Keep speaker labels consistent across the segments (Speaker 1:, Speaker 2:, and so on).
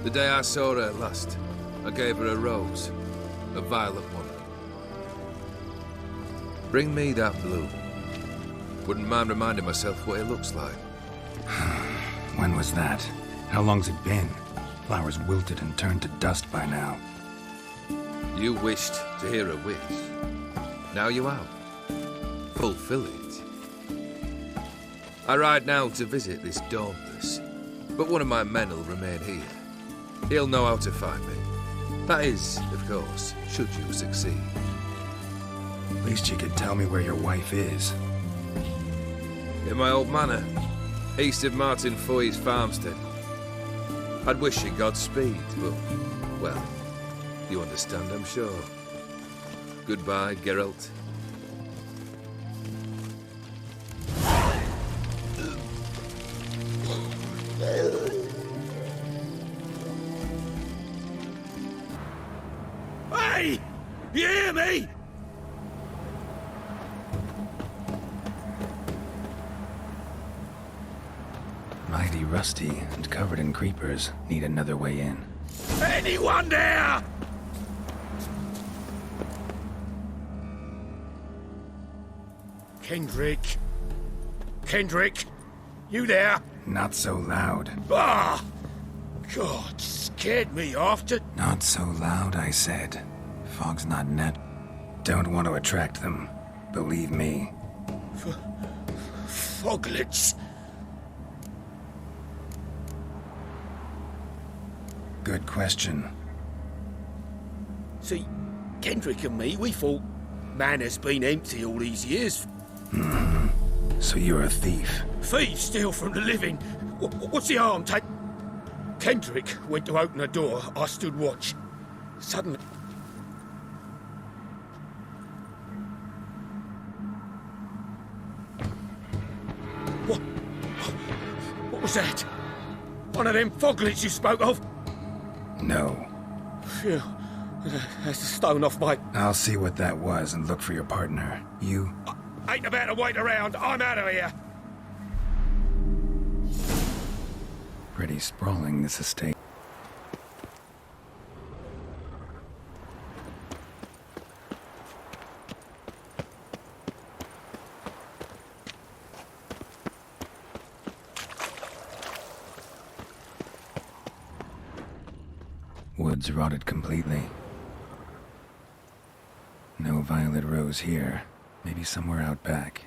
Speaker 1: The day I saw her last, I gave her a rose. A violet one. Bring me that blue. Wouldn't mind reminding myself what it looks like.
Speaker 2: When was that? How long's it been? Flowers wilted and turned to dust by now.
Speaker 1: You wished to hear a wish. Now you have. Fulfill it. I ride now to visit this Dauntless, but one of my men will remain here. He'll know how to find me. That is, of course, should you succeed.
Speaker 2: At least you could tell me where your wife is.
Speaker 1: In my old manor, east of Martin Foy's farmstead. I'd wish you Godspeed, but, well, you understand, I'm sure. Goodbye, Geralt.
Speaker 3: Hey! You hear me?
Speaker 2: Mighty rusty and covered in creepers. Need another way in.
Speaker 3: Anyone there? Kendrick? Kendrick? You there?
Speaker 2: Not so loud.
Speaker 3: Ah! God, scared me after.
Speaker 2: Not so loud, I said. Fog's not net. Don't want to attract them. Believe me.
Speaker 3: Foglets.
Speaker 2: Good question.
Speaker 3: See, Kendrick and me, we thought Manor's been empty all these years.
Speaker 2: So you're a thief.
Speaker 3: Thieves steal from the living. What's the harm? Take. Kendrick went to open a door. I stood watch. Suddenly. What was that? One of them foglets you spoke of?
Speaker 2: No.
Speaker 3: Phew. That's the stone off my.
Speaker 2: I'll see what that was and look for your partner. You?
Speaker 3: I ain't about to wait around. I'm out of here.
Speaker 2: Pretty sprawling, this estate. Woods rotted completely. No violet rose here. Maybe somewhere out back.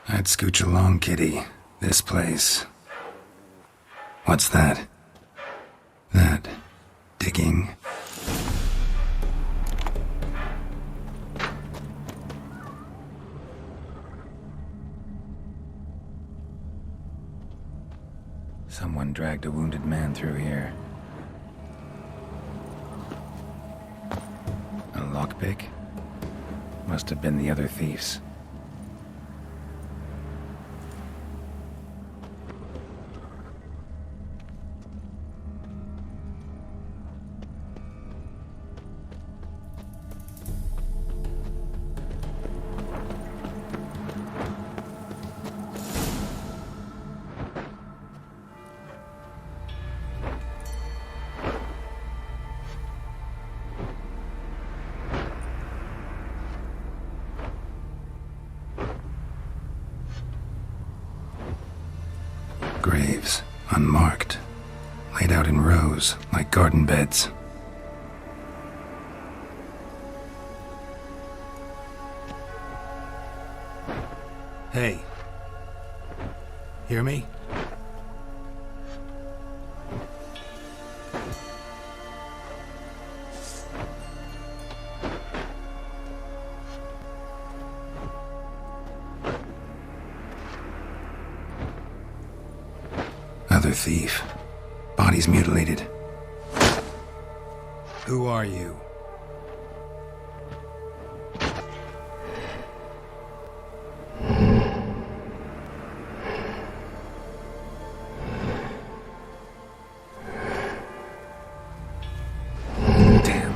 Speaker 2: I'd scooch along, kitty. This place. What's that? That. Digging. Someone dragged a wounded man through here. A lockpick? Must have been the other thieves. Graves, unmarked, laid out in rows like garden beds. Hey. Hear me? Another thief. Bodies mutilated. Who are you? Damn.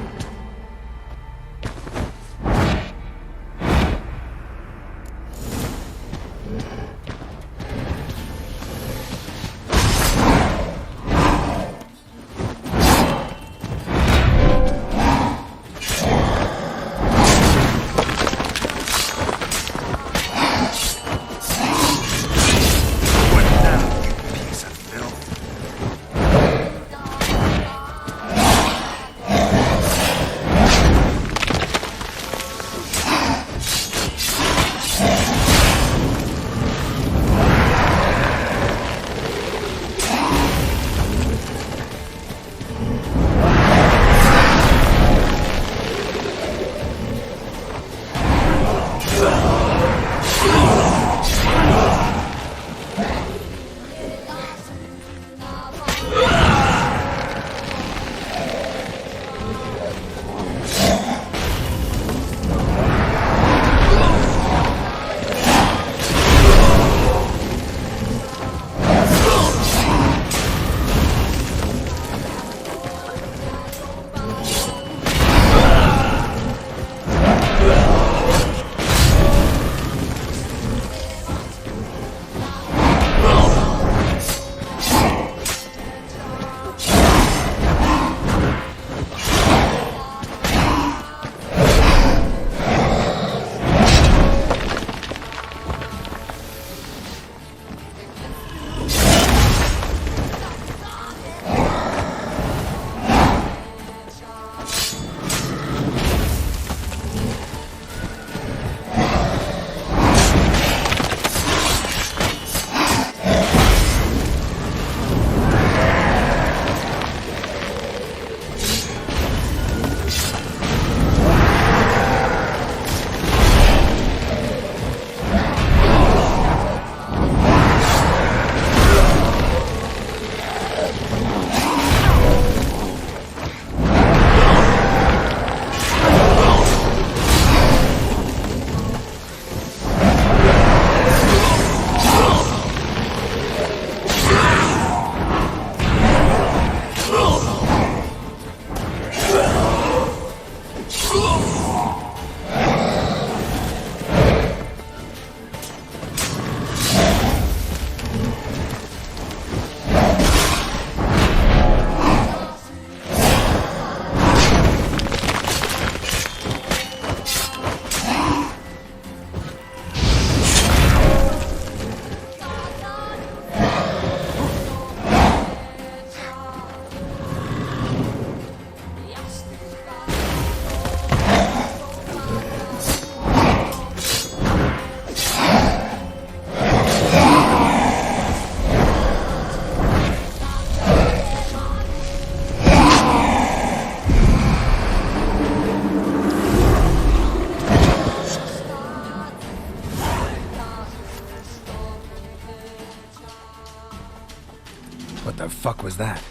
Speaker 2: What the fuck was that?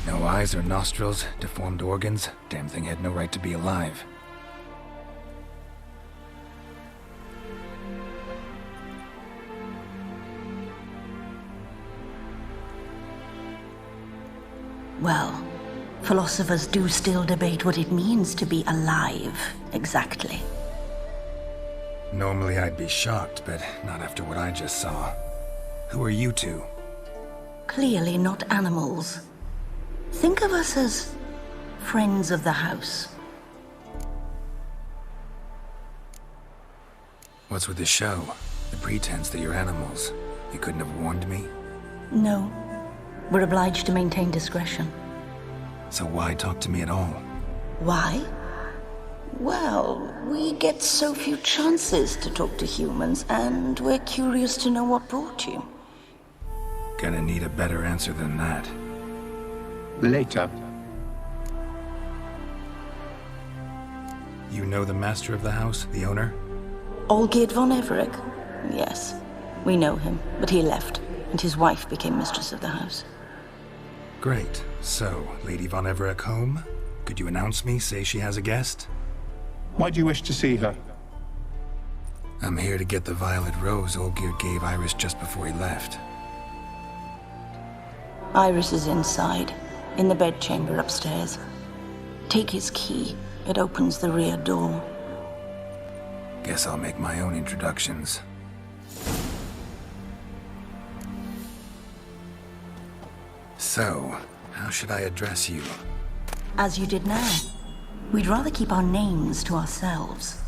Speaker 2: No eyes or nostrils, deformed organs. Damn thing had no right to be alive.
Speaker 4: Well, philosophers do still debate what it means to be alive, exactly.
Speaker 2: Normally I'd be shocked, but not after what I just saw. Who are you two?
Speaker 4: Clearly not animals. Think of us as friends of the house.
Speaker 2: What's with the show? The pretense that you're animals. You couldn't have warned me?
Speaker 4: No. We're obliged to maintain discretion.
Speaker 2: So why talk to me at all?
Speaker 4: Why? Well, we get so few chances to talk to humans, and we're curious to know what brought you.
Speaker 2: Gonna need a better answer than that.
Speaker 5: Later.
Speaker 2: You know the master of the house, the owner?
Speaker 4: Olgierd von Everec? Yes. We know him, but he left, and his wife became mistress of the house.
Speaker 2: Great. So, Lady von Everec home? Could you announce me, say she has a guest?
Speaker 5: Why do you wish to see her?
Speaker 2: I'm here to get the violet rose Olgierd gave Iris just before he left.
Speaker 4: Iris is inside, in the bedchamber upstairs. Take his key. It opens the rear door.
Speaker 2: Guess I'll make my own introductions. So, how should I address you?
Speaker 4: As you did now. We'd rather keep our names to ourselves.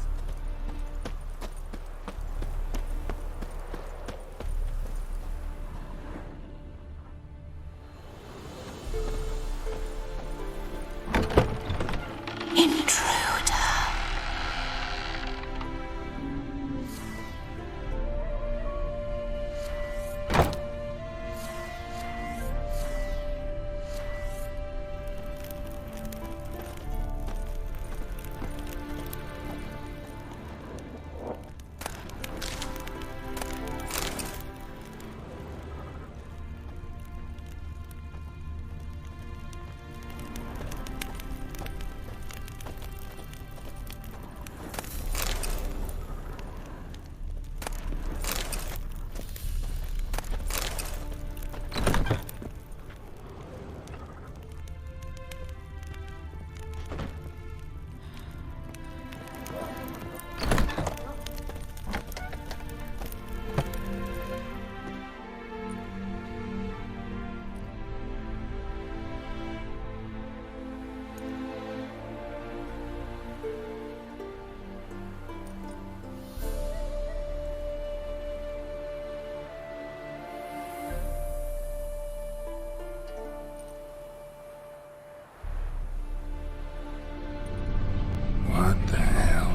Speaker 2: What the hell?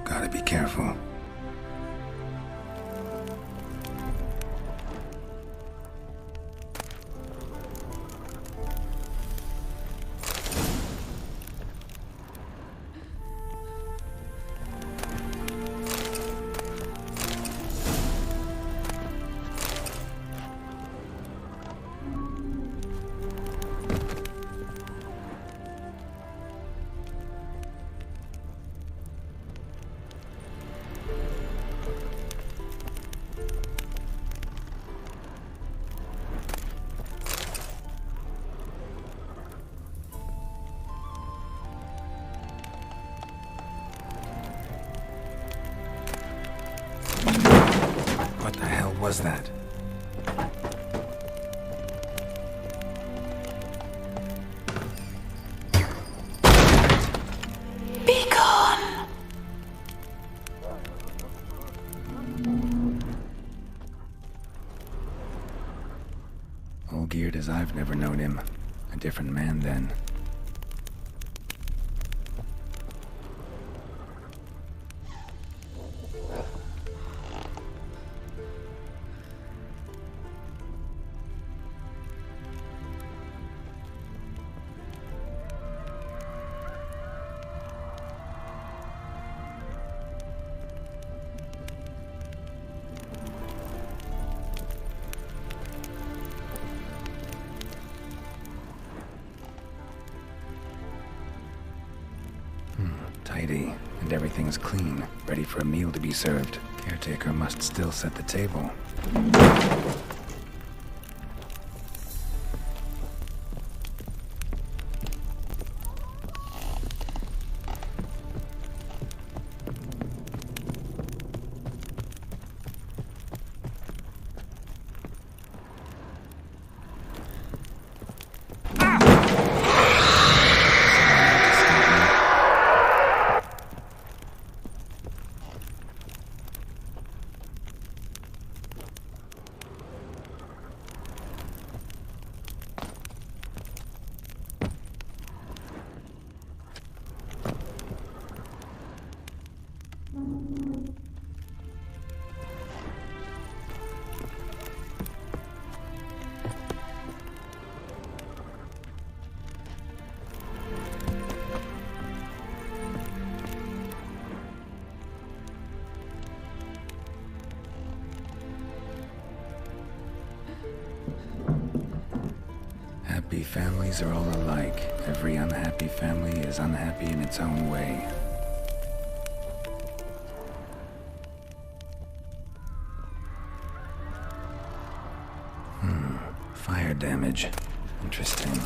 Speaker 2: Gotta be careful. What the hell was that?
Speaker 4: Be gone!
Speaker 2: Olgierd as I've never known him. A different man then. Tidy, and everything's clean, ready for a meal to be served. Caretaker must still set the table. Happy families are all alike. Every unhappy family is unhappy in its own way. Fire damage. Interesting.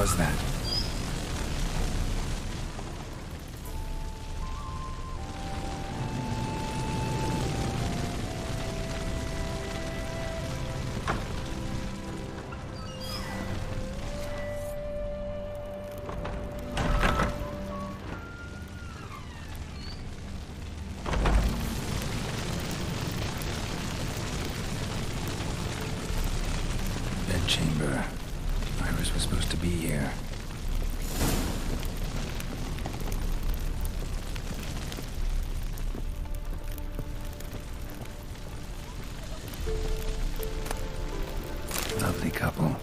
Speaker 2: was that? Chamber. Iris was supposed to be here. Lovely couple.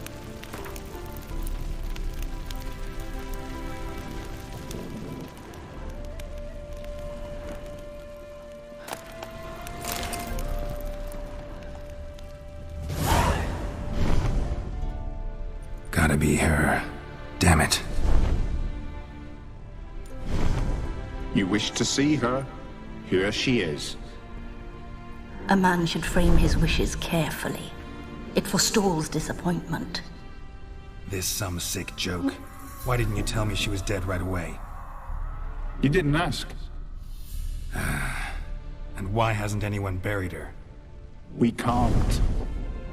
Speaker 2: Gotta be her. Damn it.
Speaker 5: You wish to see her? Here she is.
Speaker 4: A man should frame his wishes carefully. It forestalls disappointment.
Speaker 2: This some sick joke. Why didn't you tell me she was dead right away?
Speaker 5: You didn't ask.
Speaker 2: And why hasn't anyone buried her?
Speaker 5: We can't.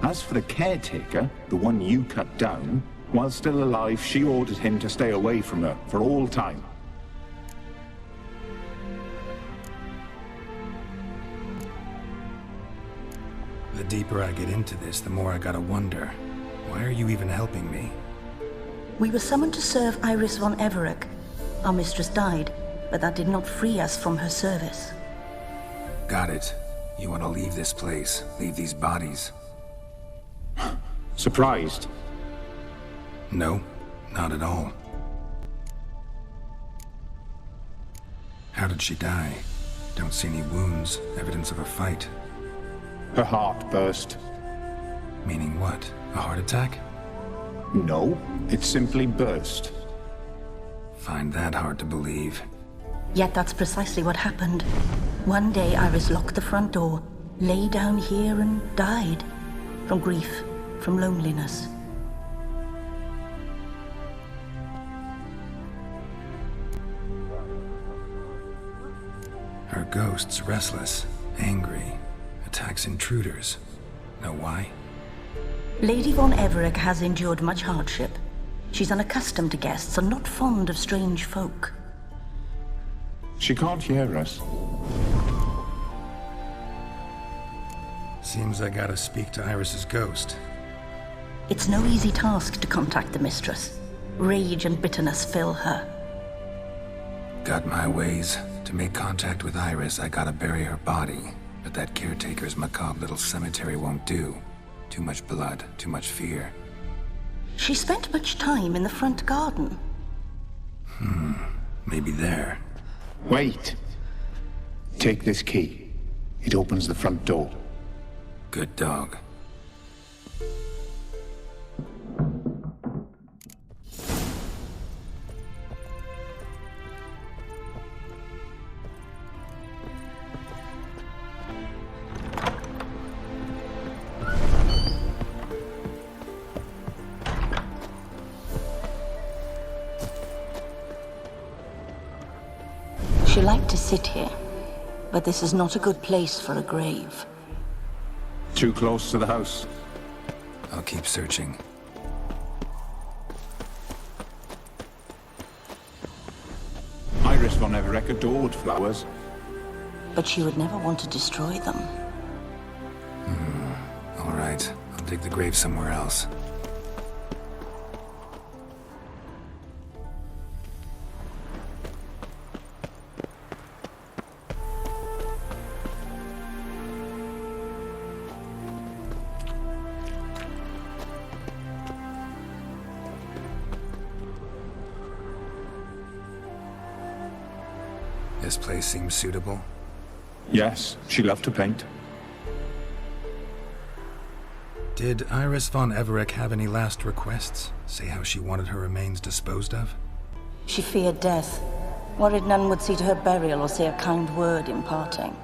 Speaker 5: As for the caretaker, the one you cut down, while still alive, she ordered him to stay away from her for all time.
Speaker 2: The deeper I get into this, the more I gotta wonder. Why are you even helping me?
Speaker 4: We were summoned to serve Iris von Everec. Our mistress died, but that did not free us from her service.
Speaker 2: Got it. You want to leave this place, leave these bodies.
Speaker 5: Surprised?
Speaker 2: No, not at all. How did she die? Don't see any wounds, evidence of a fight.
Speaker 5: Her heart burst.
Speaker 2: Meaning what? A heart attack?
Speaker 5: No, it simply burst.
Speaker 2: Find that hard to believe.
Speaker 4: Yet that's precisely what happened. One day Iris locked the front door, lay down here and died. From grief, from loneliness.
Speaker 2: Her ghost's restless, angry, attacks intruders. Know why?
Speaker 4: Lady von Everec has endured much hardship. She's unaccustomed to guests and not fond of strange folk.
Speaker 5: She can't hear us.
Speaker 2: Seems I gotta speak to Iris's ghost.
Speaker 4: It's no easy task to contact the mistress. Rage and bitterness fill her.
Speaker 2: Got my ways. To make contact with Iris, I gotta bury her body. But that caretaker's macabre little cemetery won't do. Too much blood, too much fear.
Speaker 4: She spent much time in the front garden.
Speaker 2: Maybe there.
Speaker 5: Wait. Take this key. It opens the front door.
Speaker 2: Good dog.
Speaker 4: She liked to sit here, but this is not a good place for a grave.
Speaker 5: Too close to the house.
Speaker 2: I'll keep searching.
Speaker 5: Iris von Everec adored flowers.
Speaker 4: But she would never want to destroy them.
Speaker 2: All right, I'll dig the grave somewhere else. This place seems suitable.
Speaker 5: Yes, she loved to paint.
Speaker 2: Did Iris von Everec have any last requests? Say how she wanted her remains disposed of?
Speaker 4: She feared death, worried none would see to her burial or say a kind word in parting.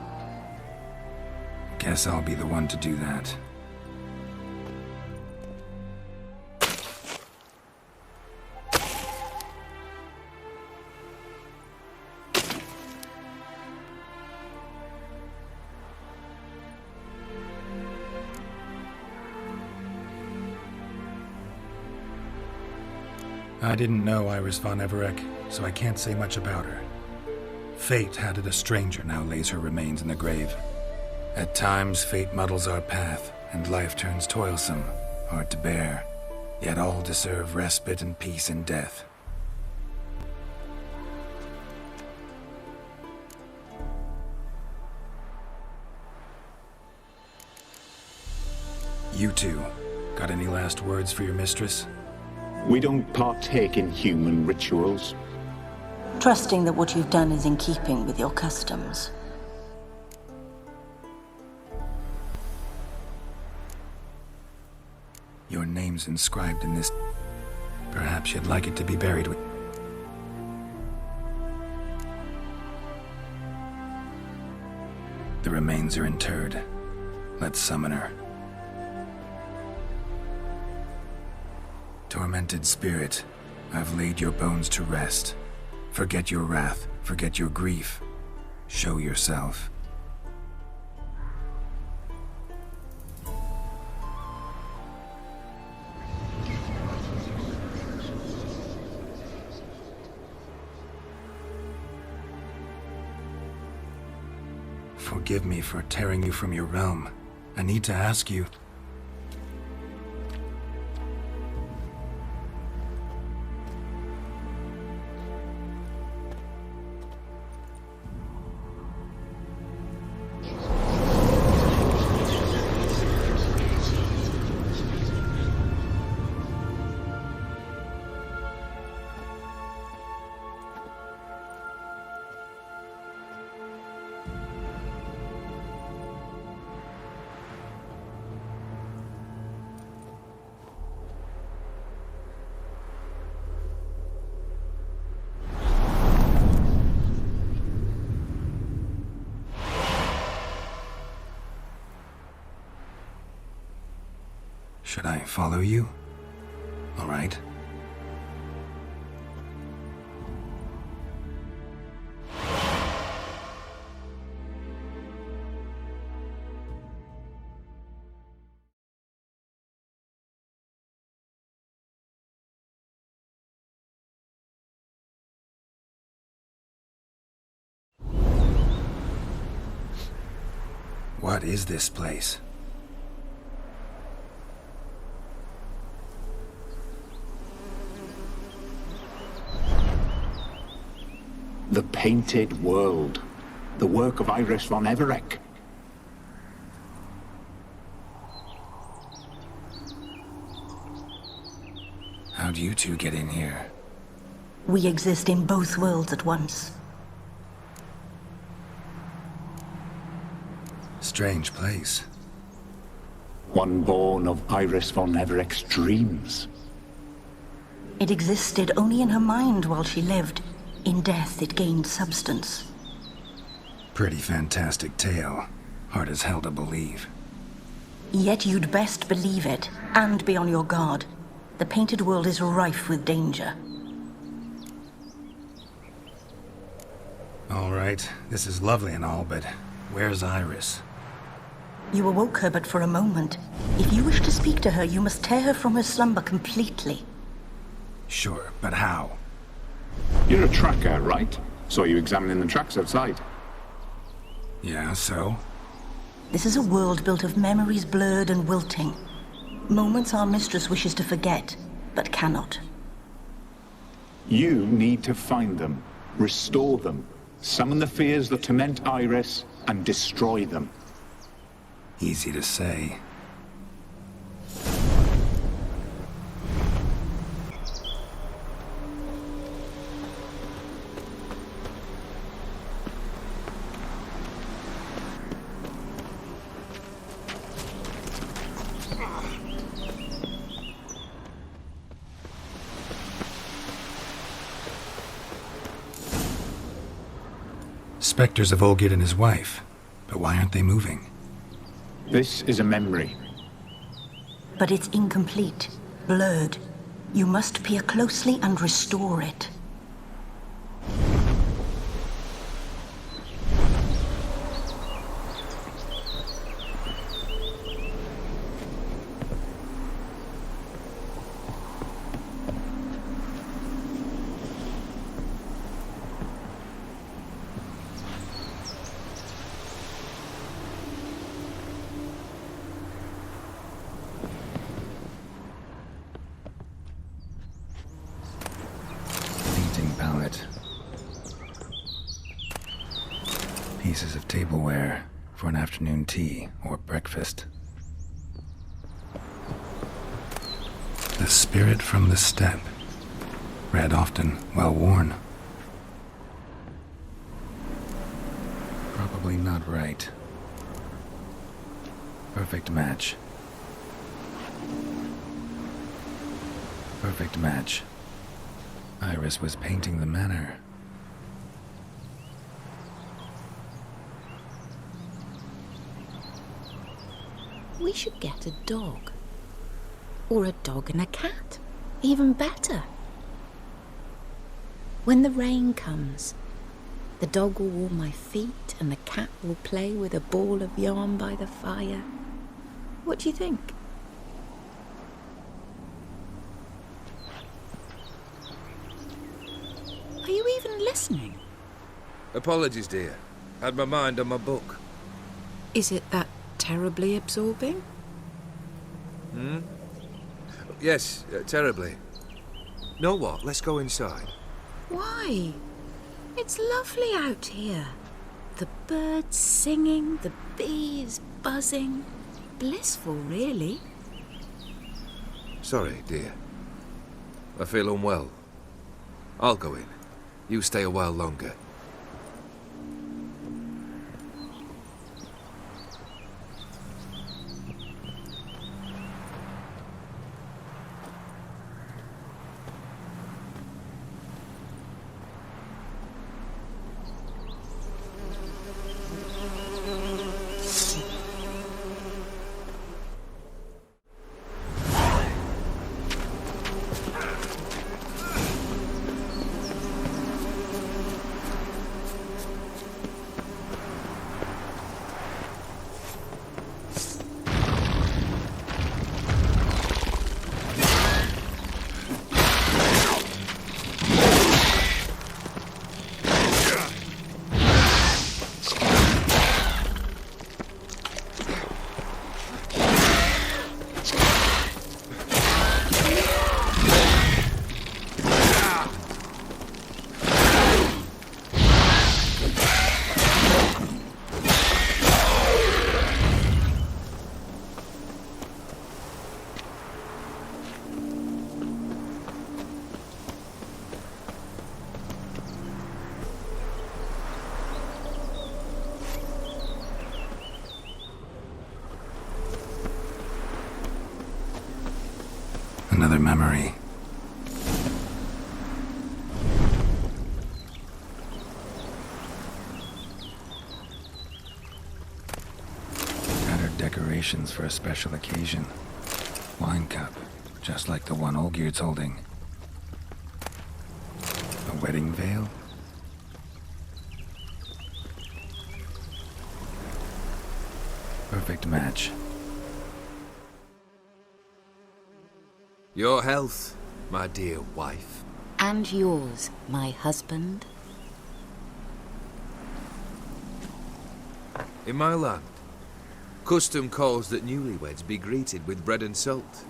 Speaker 2: Guess I'll be the one to do that. I didn't know Iris von Everec, so I can't say much about her. Fate had it a stranger now lays her remains in the grave. At times, fate muddles our path, and life turns toilsome, hard to bear. Yet all deserve respite and peace in death. You two, got any last words for your mistress?
Speaker 5: We don't partake in human rituals.
Speaker 4: Trusting that what you've done is in keeping with your customs.
Speaker 2: Your name's inscribed in this. Perhaps you'd like it to be buried with. The remains are interred. Let's summon her. Tormented spirit, I've laid your bones to rest. Forget your wrath, forget your grief. Show yourself. Forgive me for tearing you from your realm. I need to ask you. Should I follow you? All right. What is this place?
Speaker 5: The Painted World. The work of Iris von Everec.
Speaker 2: How'd you two get in here?
Speaker 4: We exist in both worlds at once.
Speaker 2: Strange place.
Speaker 5: One born of Iris von Everec's dreams.
Speaker 4: It existed only in her mind while she lived. In death, it gained substance.
Speaker 2: Pretty fantastic tale. Hard as hell to believe.
Speaker 4: Yet you'd best believe it, and be on your guard. The Painted World is rife with danger.
Speaker 2: All right, this is lovely and all, but where's Iris?
Speaker 4: You awoke her but for a moment. If you wish to speak to her, you must tear her from her slumber completely.
Speaker 2: Sure, but how?
Speaker 5: You're a tracker, right? Saw you examining the tracks outside.
Speaker 2: Yeah, so?
Speaker 4: This is a world built of memories blurred and wilting. Moments our mistress wishes to forget, but cannot.
Speaker 5: You need to find them, restore them, summon the fears that torment Iris, and destroy them.
Speaker 2: Easy to say. Spectres of Olgid and his wife. But why aren't they moving?
Speaker 5: This is a memory.
Speaker 4: But it's incomplete, blurred. You must peer closely and restore it.
Speaker 2: pieces of tableware for an afternoon tea or breakfast. The spirit from the steppe, read often, well worn. Probably not right. Perfect match. Perfect match. Iris was painting the manor.
Speaker 6: We should get a dog. Or a dog and a cat. Even better. When the rain comes, the dog will warm my feet and the cat will play with a ball of yarn by the fire. What do you think? Are you even listening?
Speaker 1: Apologies, dear. Had my mind on my book.
Speaker 6: Is it that terribly absorbing?
Speaker 1: Yes, terribly. Know what? Let's go inside.
Speaker 6: Why? It's lovely out here. The birds singing, the bees buzzing. Blissful, really.
Speaker 1: Sorry, dear. I feel unwell. I'll go in. You stay a while longer.
Speaker 2: Another memory. Tattered decorations for a special occasion. Wine cup, just like the one Olgierd's holding. A wedding veil? Perfect match.
Speaker 1: Your health, my dear wife.
Speaker 6: And yours, my husband.
Speaker 1: In my land, custom calls that newlyweds be greeted with bread and salt.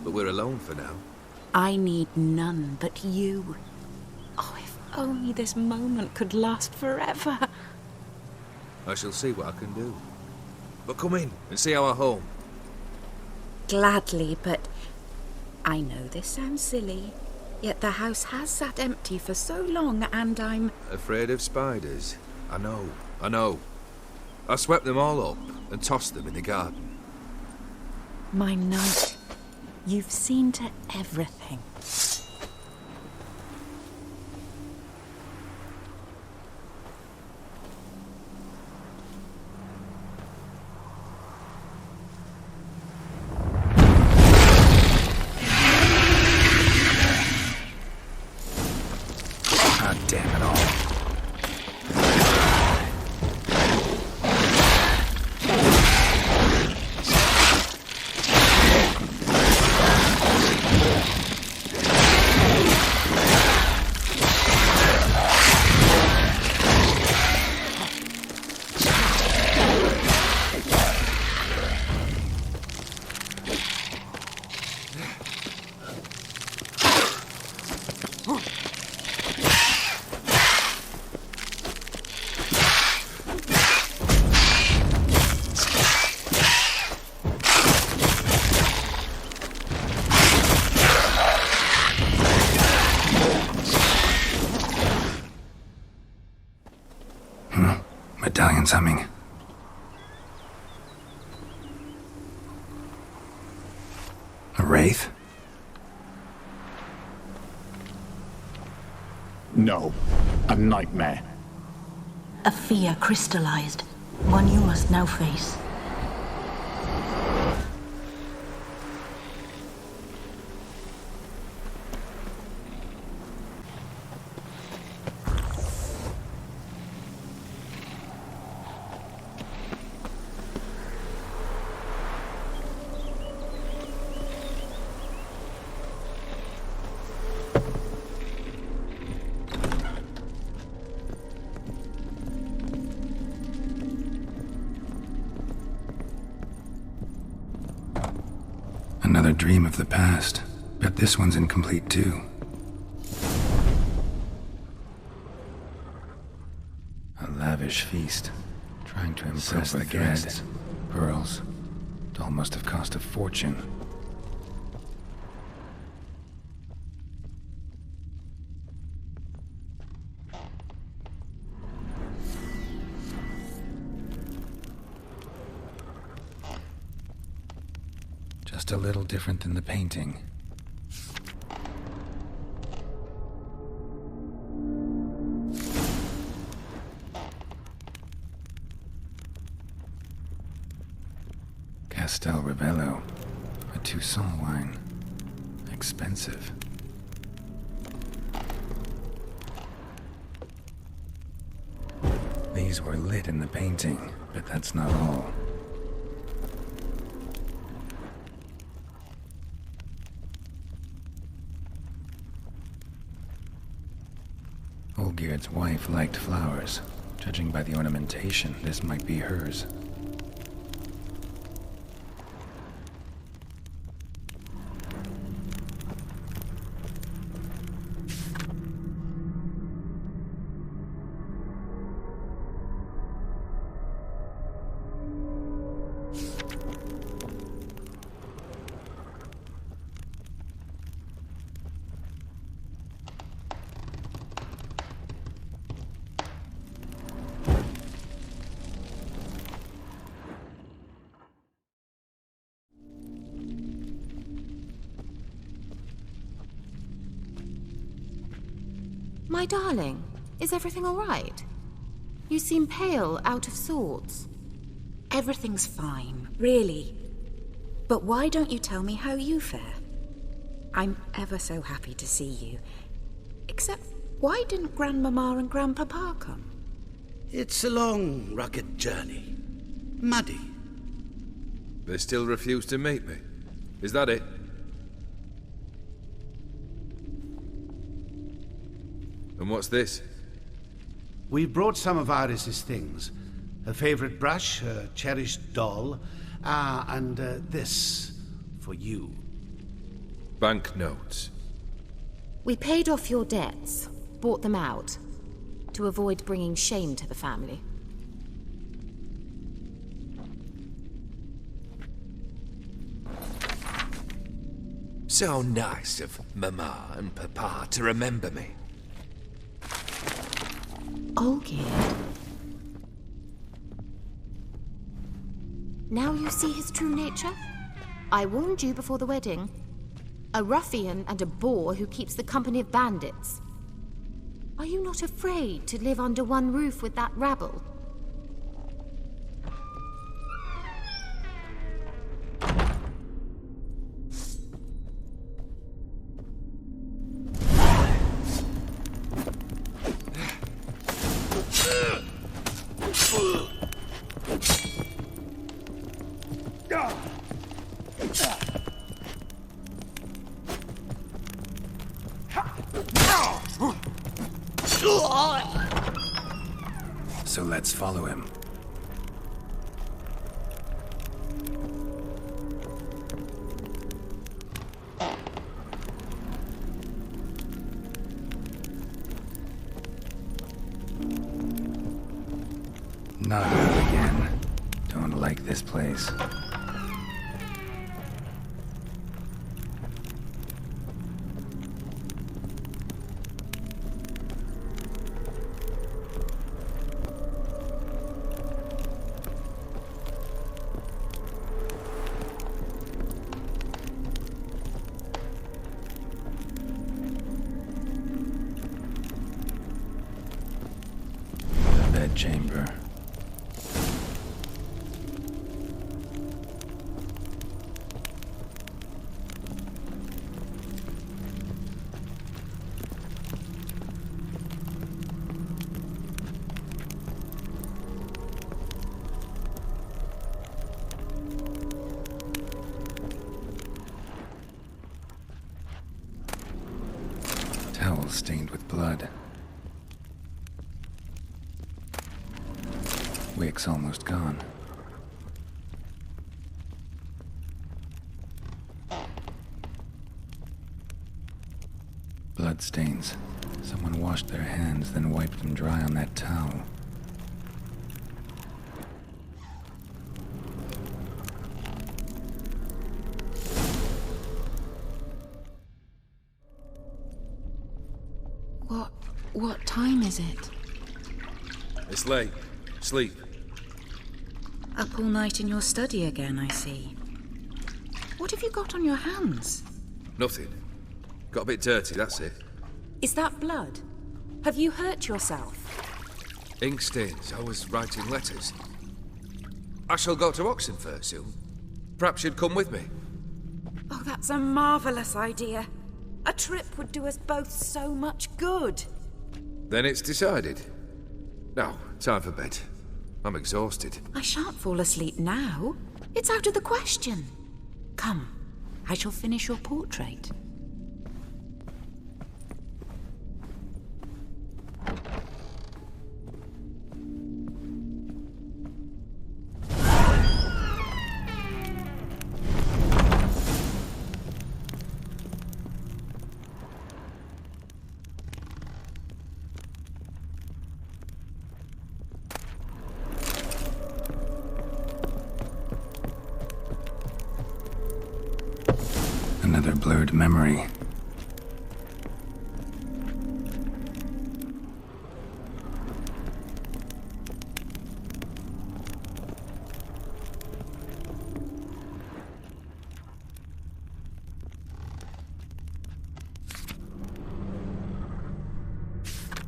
Speaker 1: But we're alone for now.
Speaker 6: I need none but you. Oh, if only this moment could last forever.
Speaker 1: I shall see what I can do. But come in and see our home.
Speaker 6: Gladly, but I know this sounds silly, yet the house has sat empty for so long and I'm
Speaker 1: Afraid of spiders? I know. I swept them all up and tossed them in the garden.
Speaker 6: my knight. You've seen to everything.
Speaker 2: God damn it all. medallion's humming. A wraith?
Speaker 5: No, a nightmare.
Speaker 4: A fear crystallized, one you must now face.
Speaker 2: Another dream of the past. Bet this one's incomplete too. A lavish feast. Trying to impress the guests. Pearls. Doll must have cost a fortune. Just a little different than the painting. Castel Ravello, a Toussaint wine. Expensive. These were lit in the painting, but that's not all. Olgierd's wife liked flowers. Judging by the ornamentation, this might be hers.
Speaker 6: My darling, is everything all right? You seem pale, out of sorts.
Speaker 7: Everything's fine, really. But why don't you tell me how you fare? I'm ever so happy to see you. Except, why didn't Grandmama and Grandpapa come?
Speaker 8: It's a long, rugged journey. Muddy.
Speaker 1: They still refuse to meet me. Is that it? And what's this?
Speaker 8: We brought some of Iris's things. Her favorite brush, her cherished doll, and this for you.
Speaker 1: Banknotes.
Speaker 6: We paid off your debts, bought them out, to avoid bringing shame to the family.
Speaker 1: So nice of Mama and Papa to remember me.
Speaker 6: Olgierd. Now you see his true nature? I warned you before the wedding. A ruffian and a boor who keeps the company of bandits. Are you not afraid to live under one roof with that rabble?
Speaker 2: So let's follow him. Not out again. Don't like this place. walls stained with blood. Wick's almost gone. Blood stains. Someone washed their hands, then wiped them dry on that towel.
Speaker 7: What time is it?
Speaker 1: It's late. Sleep.
Speaker 7: Up all night in your study again, I see. What have you got on your hands?
Speaker 1: Nothing. Got a bit dirty, that's it.
Speaker 7: Is that blood? Have you hurt yourself?
Speaker 1: Ink stains. I was writing letters. I shall go to Oxenfurt soon. Perhaps you'd come with me.
Speaker 7: Oh, that's a marvellous idea. A trip would do us both so much good.
Speaker 1: Then it's decided. Now, time for bed. I'm exhausted.
Speaker 7: I shan't fall asleep now. It's out of the question. Come, I shall finish your portrait.
Speaker 2: Another blurred memory.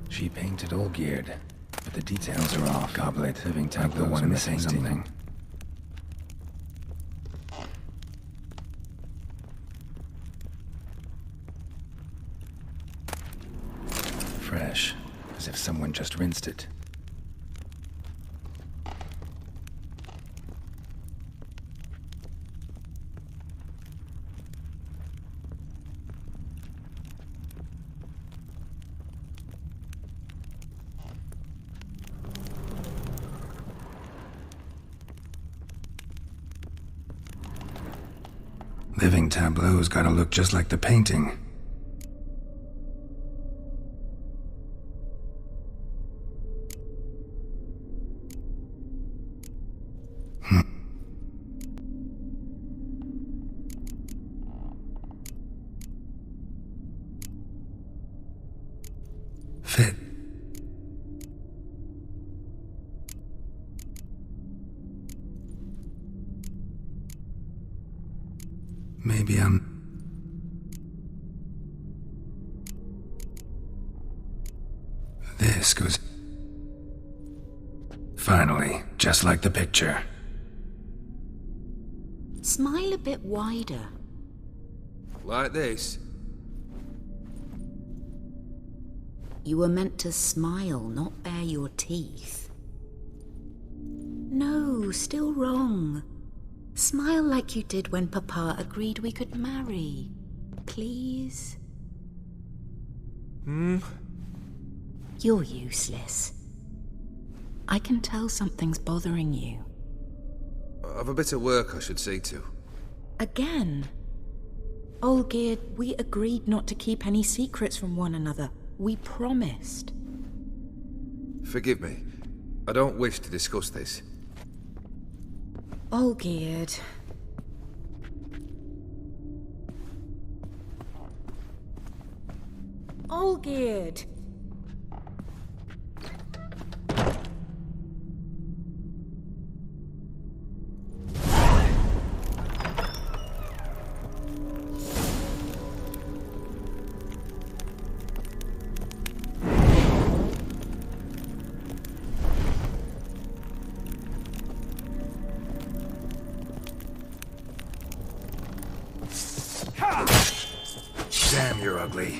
Speaker 2: She painted Olgierd, but the details are off. Goblet, living tableau, one missing something. Fresh, as if someone just rinsed it. Living tableau's gotta look just like the painting. Fit. Maybe This goes... Finally, just like the picture.
Speaker 7: Smile a bit wider.
Speaker 1: Like this?
Speaker 7: You were meant to smile, not bare your teeth. No, still wrong. Smile like you did when Papa agreed we could marry. Please? You're useless. I can tell something's bothering you.
Speaker 1: I've a bit of work I should see to.
Speaker 7: Again? Olgierd, we agreed not to keep any secrets from one another. We promised.
Speaker 1: Forgive me. I don't wish to discuss this.
Speaker 7: Olgierd. Olgierd!
Speaker 2: Damn, you're ugly.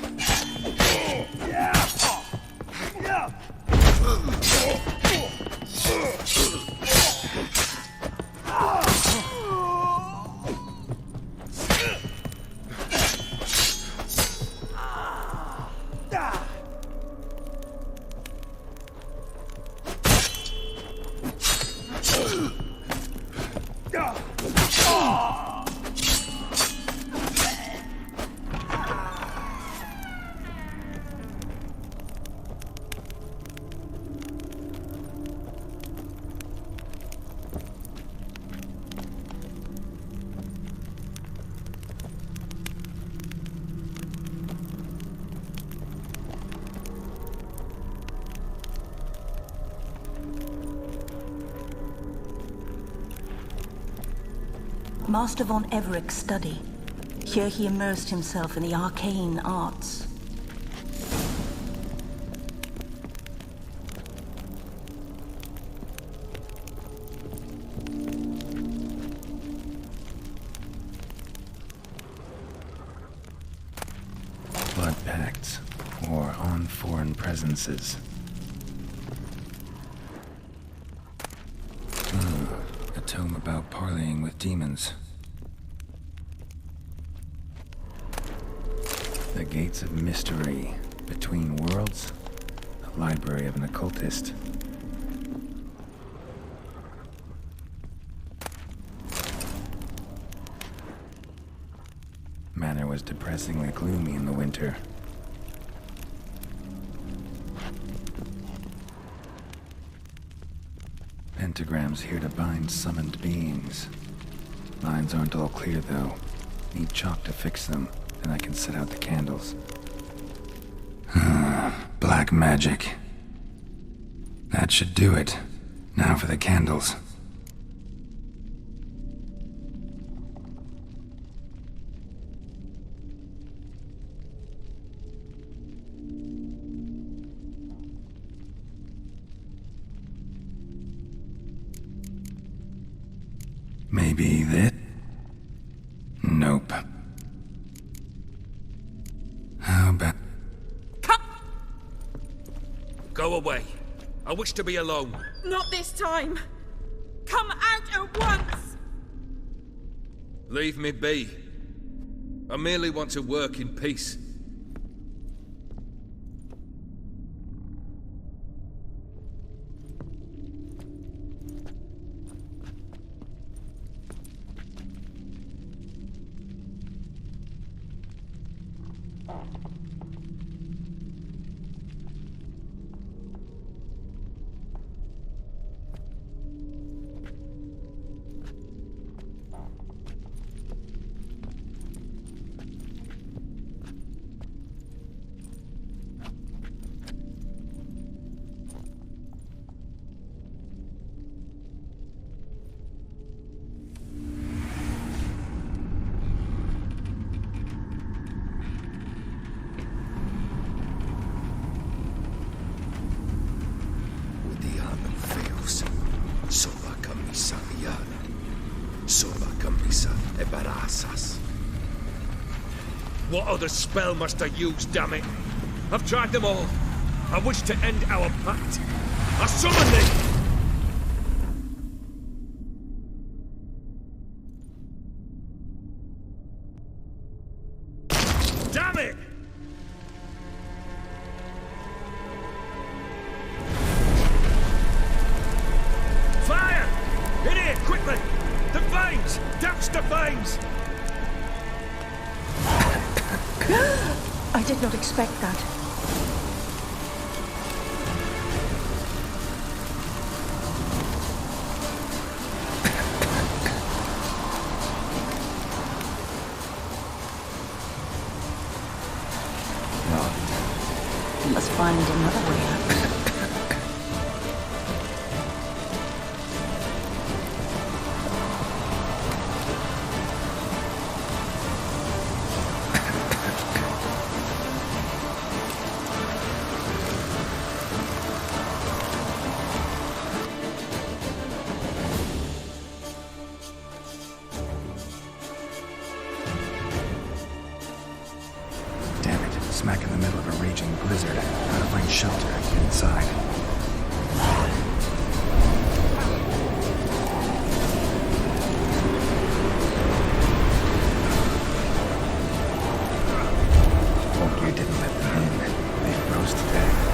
Speaker 4: Master von Everec's study. Here he immersed himself in the arcane arts.
Speaker 2: Blood pacts, or on foreign presences. A tome about parleying with demons. The Gates of Mystery, Between Worlds, the Library of an Occultist. Manor was depressingly gloomy in the winter. Pentagrams here to bind summoned beings. Lines aren't all clear, though. Need chalk to fix them, then I can set out the candles. Black magic. That should do it. Now for the candles. Maybe this? Nope. How about...
Speaker 1: Go away. I wish to be alone.
Speaker 9: Not this time. Come out at once!
Speaker 1: Leave me be. I merely want to work in peace. What other spell must I use, damn it? I've tried them all. I wish to end our pact. I summon thee! Damn it! Fire! In here, quickly! The flames! Douse the flames!
Speaker 4: I did not expect that. We must find another way out.
Speaker 2: Smack in the middle of a raging blizzard. Gotta find shelter inside. Hope you didn't let them in. They froze to death.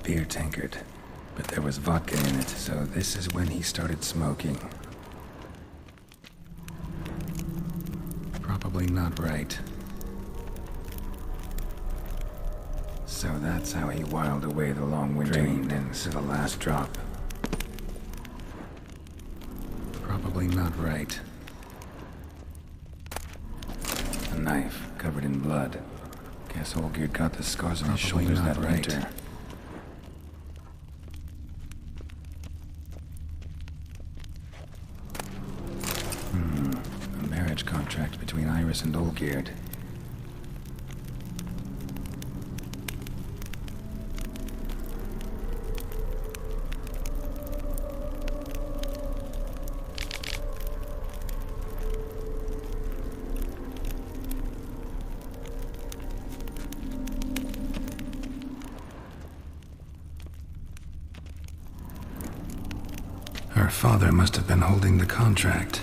Speaker 2: beer tankard. But there was vodka in it, so this is when he started smoking. Probably not right. So that's how he whiled away the long winter evenings to the last drop. Probably not right. A knife covered in blood. Guess Olgierd got the scars on his shoulders that winter. A marriage contract between Iris and Olgierd. Her father must have been holding the contract.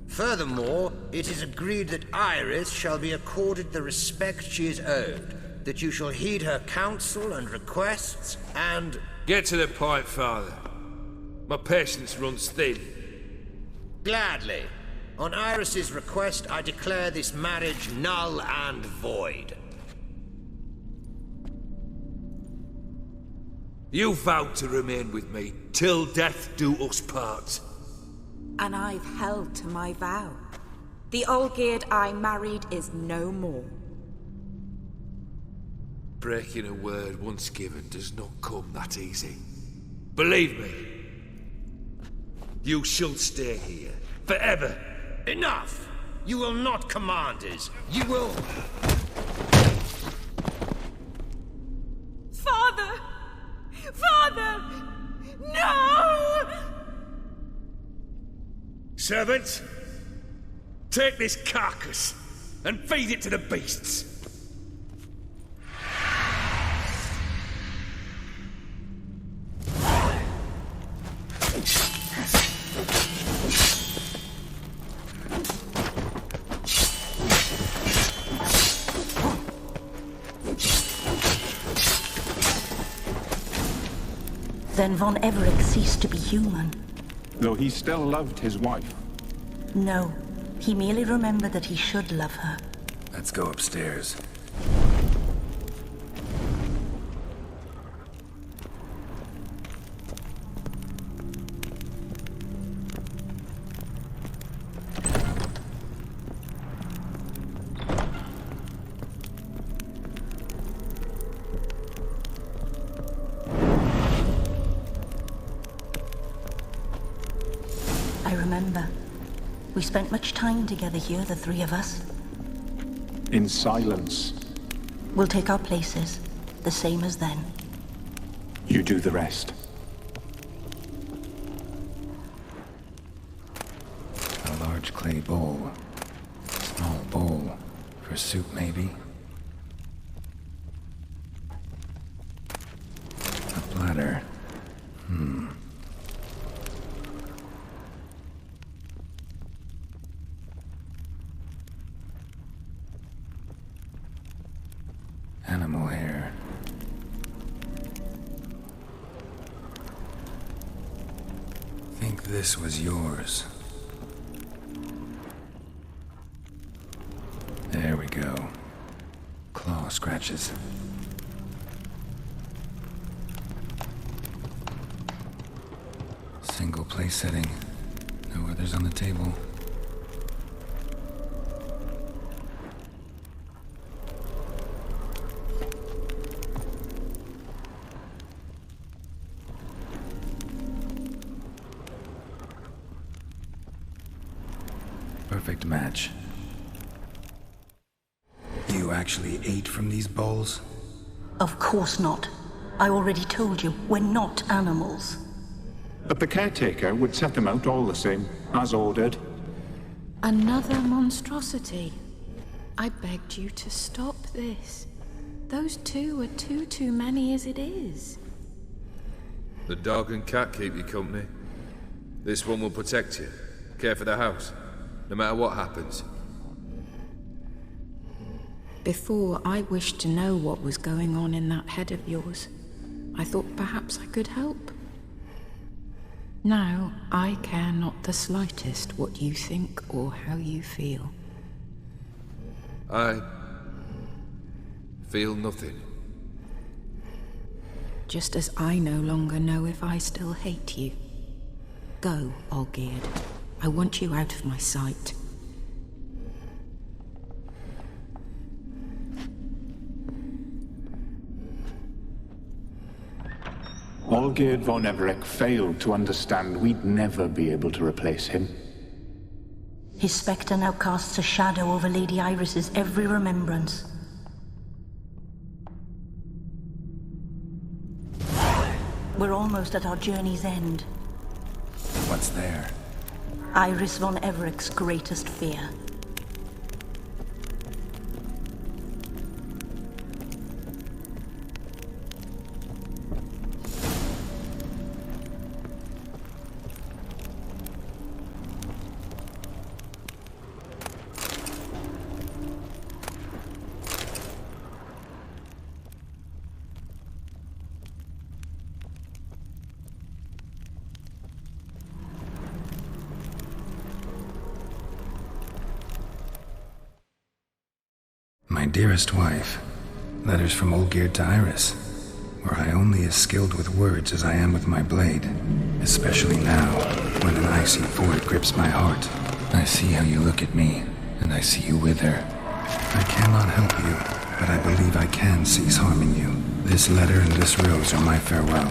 Speaker 10: Furthermore, it is agreed that Iris shall be accorded the respect she is owed, that you shall heed her counsel and requests, and...
Speaker 1: Get to the point, Father. My patience runs thin.
Speaker 10: Gladly. On Iris's request, I declare this marriage null and void.
Speaker 1: You vowed to remain with me till death do us part.
Speaker 7: And I've held to my vow. The Olgierd I married is no more.
Speaker 1: Breaking a word once given does not come that easy. Believe me. You shall stay here, forever.
Speaker 10: Enough! You will not command us. You will...
Speaker 9: Father! Father! No!
Speaker 1: Servants, take this carcass and feed it to the beasts.
Speaker 4: Then von Everec ceased to be human.
Speaker 5: Though he still loved his wife.
Speaker 4: No, he merely remembered that he should love her.
Speaker 2: Let's go upstairs.
Speaker 4: I remember. We spent much time together here, the three of us.
Speaker 5: In silence.
Speaker 4: We'll take our places, the same as then.
Speaker 5: You do the rest.
Speaker 2: A large clay bowl. Small bowl. For soup, maybe? A platter. Animal hair. Think this was yours. There we go. Claw scratches. Single place setting. No others on the table. Perfect match. You actually ate from these bowls?
Speaker 4: Of course not. I already told you, we're not animals.
Speaker 5: But the caretaker would set them out all the same, as ordered.
Speaker 11: Another monstrosity. I begged you to stop this. Those two are too many as it is.
Speaker 1: The dog and cat keep you company. This one will protect you. Care for the house, no matter what happens.
Speaker 11: Before, I wished to know what was going on in that head of yours. I thought perhaps I could help. Now, I care not the slightest what you think or how you feel.
Speaker 1: I feel nothing.
Speaker 11: Just as I no longer know if I still hate you. Go, Olgierd. I want you out of my sight.
Speaker 5: Olgierd von Everec failed to understand we'd never be able to replace him.
Speaker 4: His spectre now casts a shadow over Lady Iris's every remembrance. We're almost at our journey's end.
Speaker 2: What's there?
Speaker 4: Iris von Everec's greatest fear.
Speaker 2: My dearest wife, letters from Olgierd to Iris. Were I only as skilled with words as I am with my blade, especially now, when an icy void grips my heart. I see how you look at me, and I see you with her. I cannot help you, but I believe I can cease harming you. This letter and this rose are my farewell.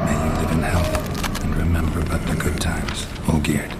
Speaker 2: May you live in health, and remember but the good times, Olgierd.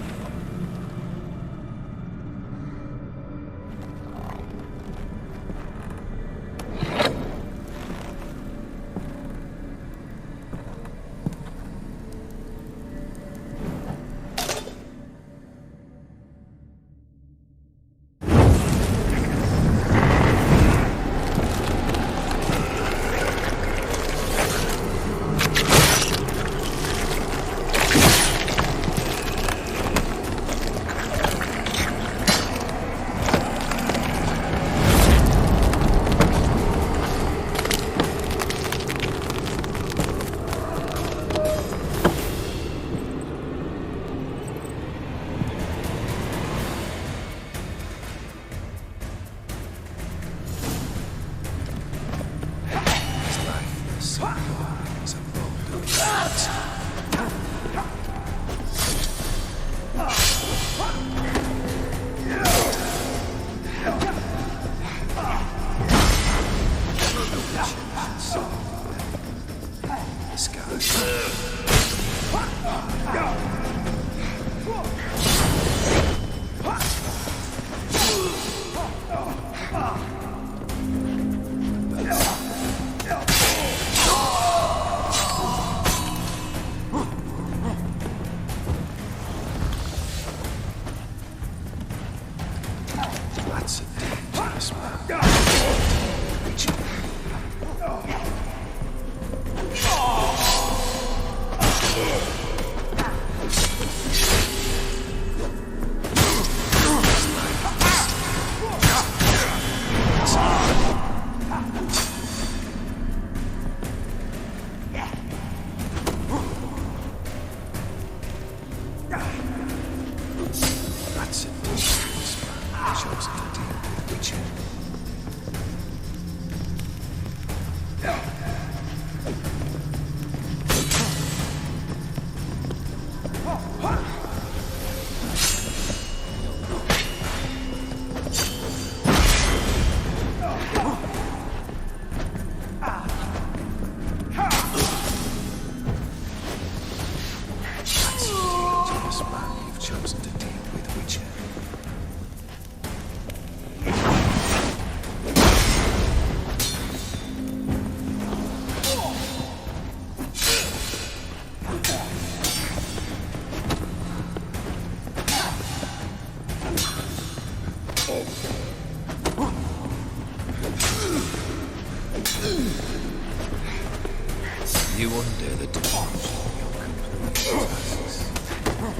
Speaker 1: You undo the demands of your complete tasks.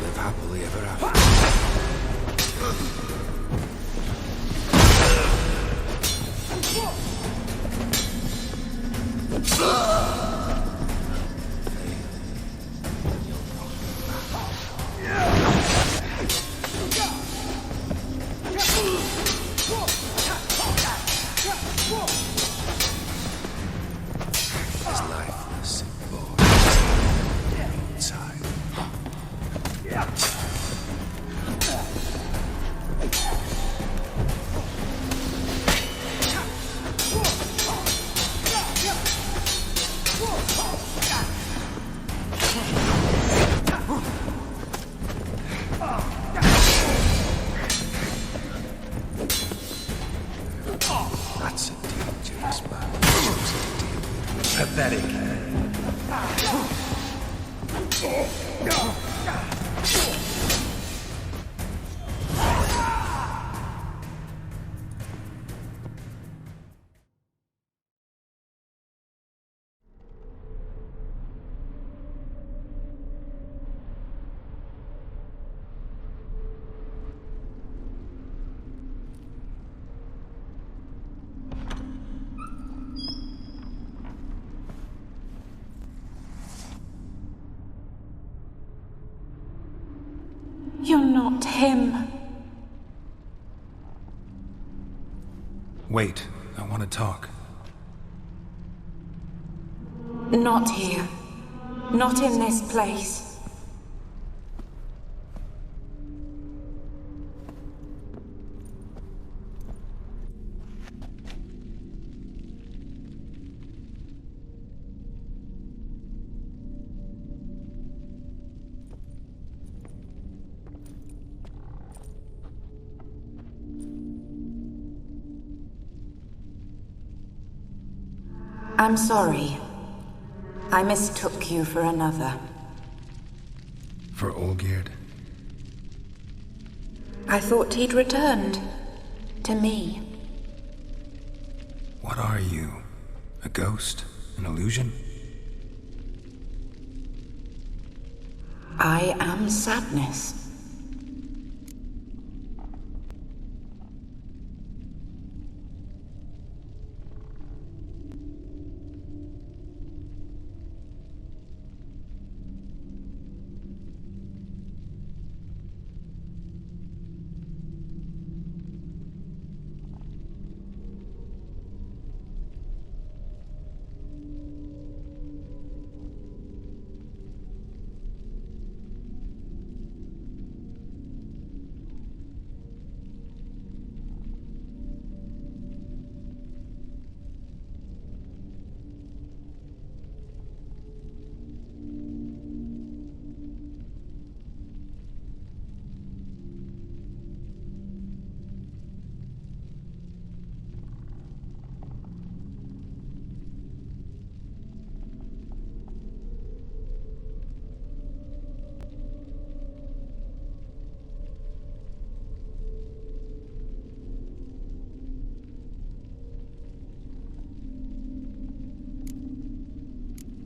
Speaker 1: Live happily ever after. Lifeless boy inside. That's a dangerous man.
Speaker 2: Pathetic.
Speaker 11: You're not him.
Speaker 2: Wait, I want to talk.
Speaker 11: Not here. Not in this place. I'm sorry. I mistook you for another.
Speaker 2: For Olgierd?
Speaker 11: I thought he'd returned. To me.
Speaker 2: What are you? A ghost? An illusion?
Speaker 11: I am sadness.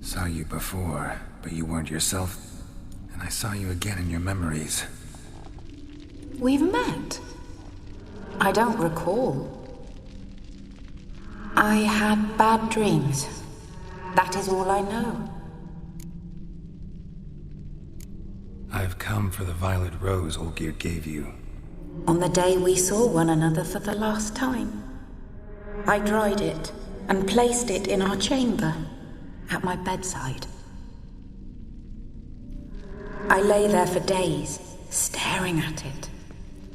Speaker 2: Saw you before, but you weren't yourself. And I saw you again in your memories.
Speaker 11: We've met? I don't recall. I had bad dreams. That is all I know.
Speaker 2: I've come for the violet rose Olgierd gave you.
Speaker 11: On the day we saw one another for the last time, I dried it and placed it in our chamber, at my bedside. I lay there for days, staring at it,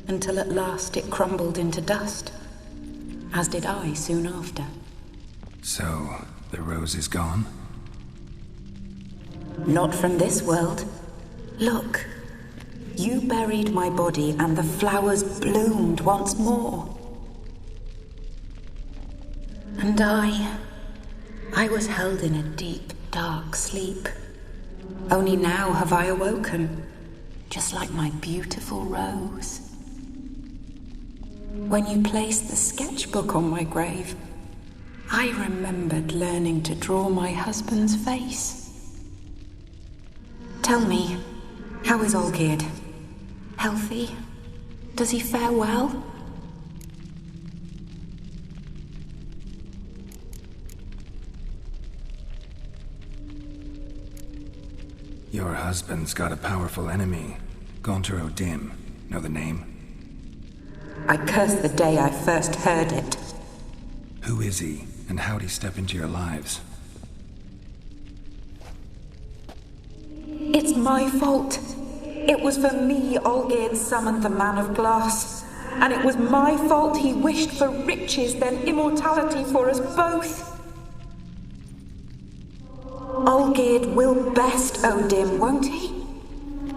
Speaker 11: until at last it crumbled into dust, as did I soon after.
Speaker 2: So, the rose is gone?
Speaker 11: Not from this world. Look, you buried my body and the flowers bloomed once more. And I was held in a deep, dark sleep. Only now have I awoken, just like my beautiful rose. When you placed the sketchbook on my grave, I remembered learning to draw my husband's face. Tell me, how is Olgierd? Healthy? Does he fare well?
Speaker 2: Your husband's got a powerful enemy. Gaunter O'Dim. Know the name?
Speaker 7: I curse the day I first heard it.
Speaker 2: Who is he, and how'd he step into your lives?
Speaker 7: It's my fault. It was for me Olgierd summoned the Man of Glass. And it was my fault he wished for riches, then immortality for us both. Olgierd will best O'Dim, won't he?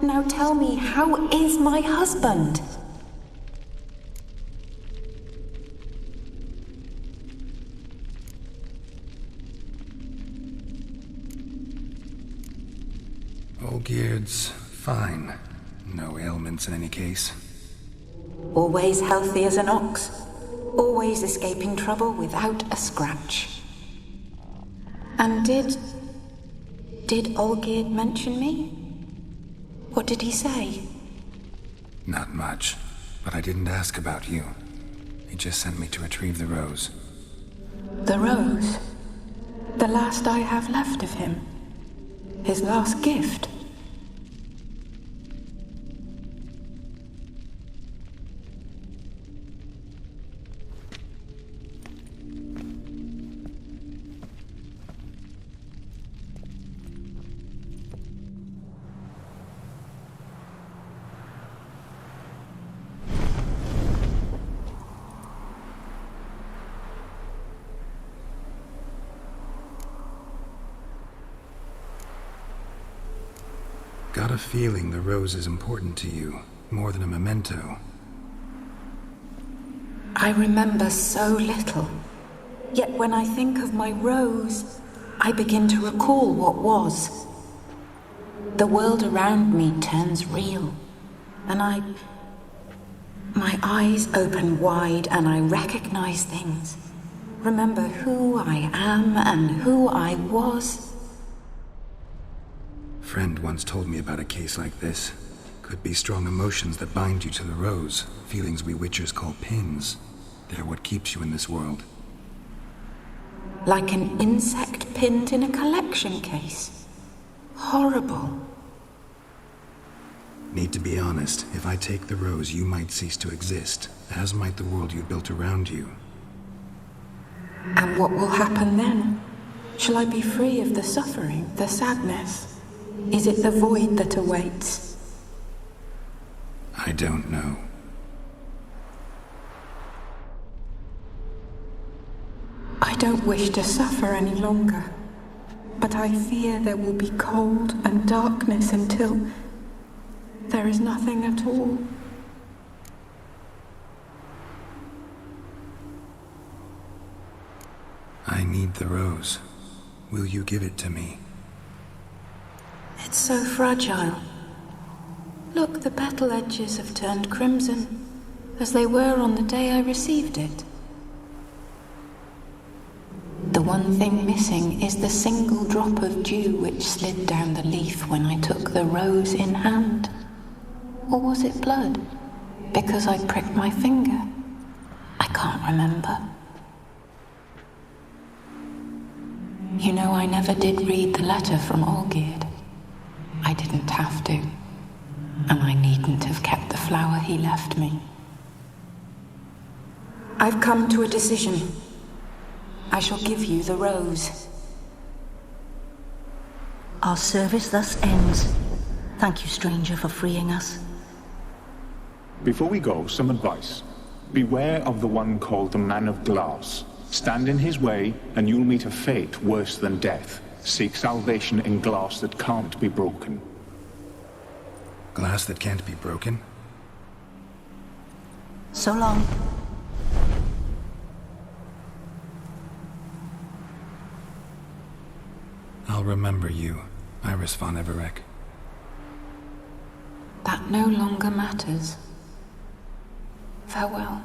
Speaker 7: Now tell me, how is my husband?
Speaker 2: Olgierd's fine. No ailments in any case.
Speaker 7: Always healthy as an ox. Always escaping trouble without a scratch. And did Olgierd mention me? What did he say?
Speaker 2: Not much, but I didn't ask about you. He just sent me to retrieve the rose.
Speaker 7: The rose? The last I have left of him? His last gift?
Speaker 2: Got a feeling the rose is important to you, more than a memento.
Speaker 7: I remember so little. Yet when I think of my rose, I begin to recall what was. The world around me turns real, and my eyes open wide and I recognize things. Remember who I am and who I was.
Speaker 2: Friend once told me about a case like this. Could be strong emotions that bind you to the rose, feelings we witchers call pins. They're what keeps you in this world.
Speaker 7: Like an insect pinned in a collection case. Horrible.
Speaker 2: Need to be honest, if I take the rose, you might cease to exist, as might the world you built around you.
Speaker 7: And what will happen then? Shall I be free of the suffering, the sadness? Is it the void that awaits?
Speaker 2: I don't know.
Speaker 7: I don't wish to suffer any longer, but I fear there will be cold and darkness until there is nothing at all.
Speaker 2: I need the rose. Will you give it to me?
Speaker 7: It's so fragile. Look, the petal edges have turned crimson, as they were on the day I received it. The one thing missing is the single drop of dew which slid down the leaf when I took the rose in hand. Or was it blood? Because I pricked my finger? I can't remember. You know, I never did read the letter from Olgierd. I didn't have to, and I needn't have kept the flower he left me. I've come to a decision. I shall give you the rose.
Speaker 4: Our service thus ends. Thank you, stranger, for freeing us.
Speaker 5: Before we go, some advice. Beware of the one called the Man of Glass. Stand in his way, and you'll meet a fate worse than death. Seek salvation in glass that can't be broken.
Speaker 2: Glass that can't be broken?
Speaker 4: So long.
Speaker 2: I'll remember you, Iris von Everec.
Speaker 7: That no longer matters. Farewell.